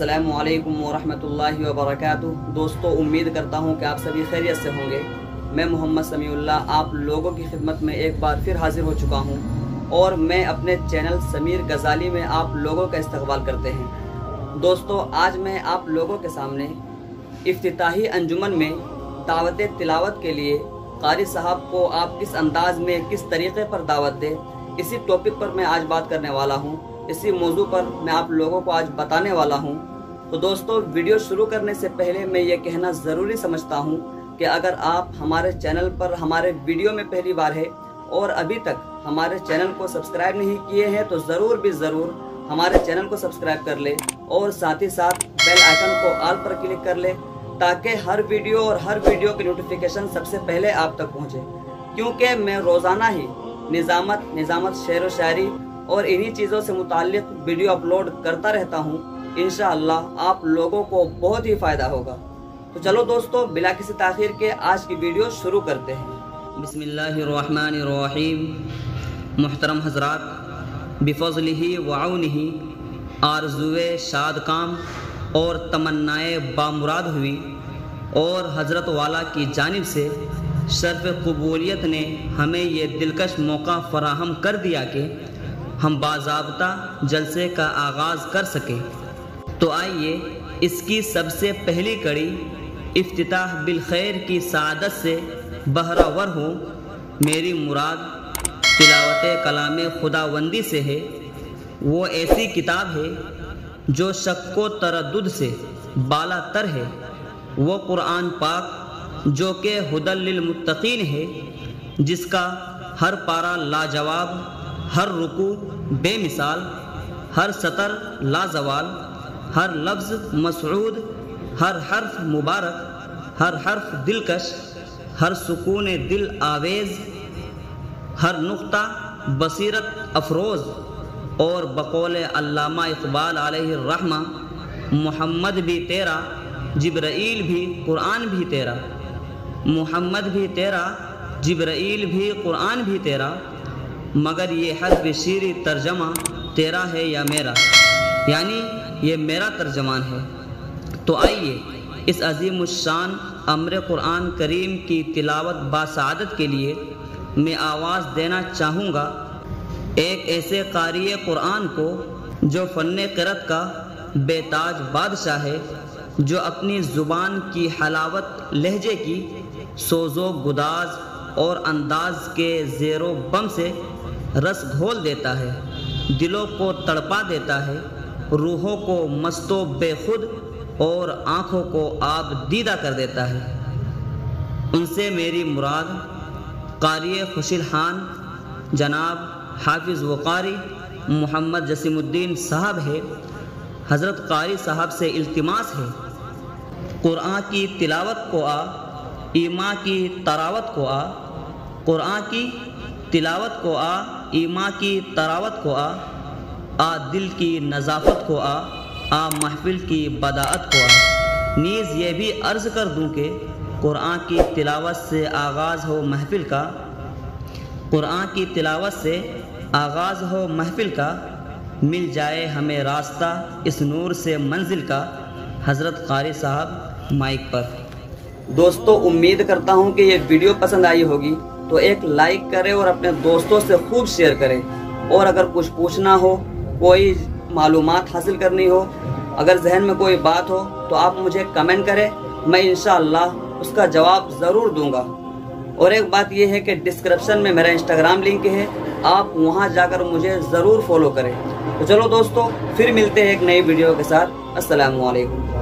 अस्सलामु अलैकुम वरहमतुल्लाहि वबरकातुह। दोस्तों, उम्मीद करता हूँ कि आप सभी खैरियत से होंगे। मैं मोहम्मद समीउल्लाह आप लोगों की खिदमत में एक बार फिर हाजिर हो चुका हूँ और मैं अपने चैनल समीर गज़ाली में आप लोगों का इस्तकबाल करते हैं। दोस्तों, आज मैं आप लोगों के सामने इफ्तिताही अंजुमन में दावत तिलावत के लिए कारी साहब को आप किस अंदाज में किस तरीक़े पर दावत दें, इसी टॉपिक पर मैं आज बात करने वाला हूँ। इसी मौजू पर मैं आप लोगों को आज बताने वाला हूँ। तो दोस्तों, वीडियो शुरू करने से पहले मैं ये कहना ज़रूरी समझता हूँ कि अगर आप हमारे चैनल पर हमारे वीडियो में पहली बार है और अभी तक हमारे चैनल को सब्सक्राइब नहीं किए हैं तो ज़रूर हमारे चैनल को सब्सक्राइब कर ले और साथ ही साथ बेल आइकन को ऑल पर क्लिक कर ले, ताकि हर वीडियो की नोटिफिकेशन सबसे पहले आप तक पहुँचे। क्योंकि मैं रोज़ाना ही निज़ामत शेर व शायरी और इन्हीं चीज़ों से मुताल्लिक़ वीडियो अपलोड करता रहता हूँ। इंशाअल्लाह आप लोगों को बहुत ही फ़ायदा होगा। तो चलो दोस्तों, बिला किसी ताख़ीर के आज की वीडियो शुरू करते हैं। बिस्मिल्लाहिर्रहमानिर्रहीम। मुहतरम हज़रात, बिफ़ज़लिही व औनिही आरज़ुए शाद काम और तमन्नाए बामुराद हुई और हज़रत वाला की जानिब से शर्फ़ क़बूलियत ने हमें ये दिलकश मौका फ़राहम कर दिया कि हम बाज़ाब्ता जलसे का आगाज़ कर सकें। तो आइए इसकी सबसे पहली कड़ी इफ्तिताह बिल खैर की सादत से बहरावर हो। मेरी मुराद तिलावत कलाम खुदावंदी से है। वो ऐसी किताब है जो शक व तरद्दुद से बाला तर है। वो कुरान पाक जो कि हुदल लिल मुत्तकीन है, जिसका हर पारा लाजवाब, हर रुकू बेमिसाल, हर सतर लाजवाल, हर लफ्ज़ मसऊद, हर हर्फ मुबारक, हर हर्फ दिलकश, हर सुकून दिल आवेज़, हर नुक्ता बसीरत अफरोज़। और बकौल अल्लामा इक़बाल अलैहि रहमा, मुहम्मद भी तेरा, जिब्राईल भी कुरान भी तेरा। मुहम्मद भी तेरा, जिब्राईल भी कुरान भी तेरा, मगर ये हर्फ शीरी तर्जमा तेरा है या मेरा, यानी ये मेरा तर्जमान है। तो आइए इस अज़ीमुश्शान अम्र कुरान करीम की तिलावत बासआदत के लिए मैं आवाज़ देना चाहूँगा एक ऐसे क़ारी कुरान को जो फ़न्ने क़िरात का बेताज बादशाह है, जो अपनी ज़ुबान की हलावत लहजे की सोज़ो गुदाज और अंदाज के ज़ेरो बम से रस घोल देता है, दिलों को तड़पा देता है, रूहों को मस्तो बेखुद और आँखों को आब दीदा कर देता है। उनसे मेरी मुराद क़ारी खुशिलहान जनाब हाफिज़ व क़ारी मोहम्मद जसीमुद्दीन साहब है। हज़रत क़ारी साहब से इल्तिमास है, कुरान की तिलावत को आ, ईमा की तरावत को आ, कुरान की तिलावत को आ, ईमा की तरावत को आ दिल की नज़ाफ़त को आ महफिल की बदाअत को आ। नीज़ ये भी अर्ज़ कर दूँ कि कुरान की तिलावत से आगाज़ हो महफिल का, कुरान की तिलावत से आगाज़ हो महफिल का, मिल जाए हमें रास्ता इस नूर से मंजिल का। हज़रत क़ारी साहब माइक पर। दोस्तों, उम्मीद करता हूँ कि ये वीडियो पसंद आई होगी, तो एक लाइक करें और अपने दोस्तों से खूब शेयर करें। और अगर कुछ पूछना हो, कोई मालूमात हासिल करनी हो, अगर जहन में कोई बात हो तो आप मुझे कमेंट करें, मैं इंशाअल्लाह उसका जवाब ज़रूर दूंगा। और एक बात यह है कि डिस्क्रिप्शन में मेरा इंस्टाग्राम लिंक है, आप वहां जाकर मुझे ज़रूर फॉलो करें। तो चलो दोस्तों, फिर मिलते हैं एक नई वीडियो के साथ। अस्सलामु अलैकुम।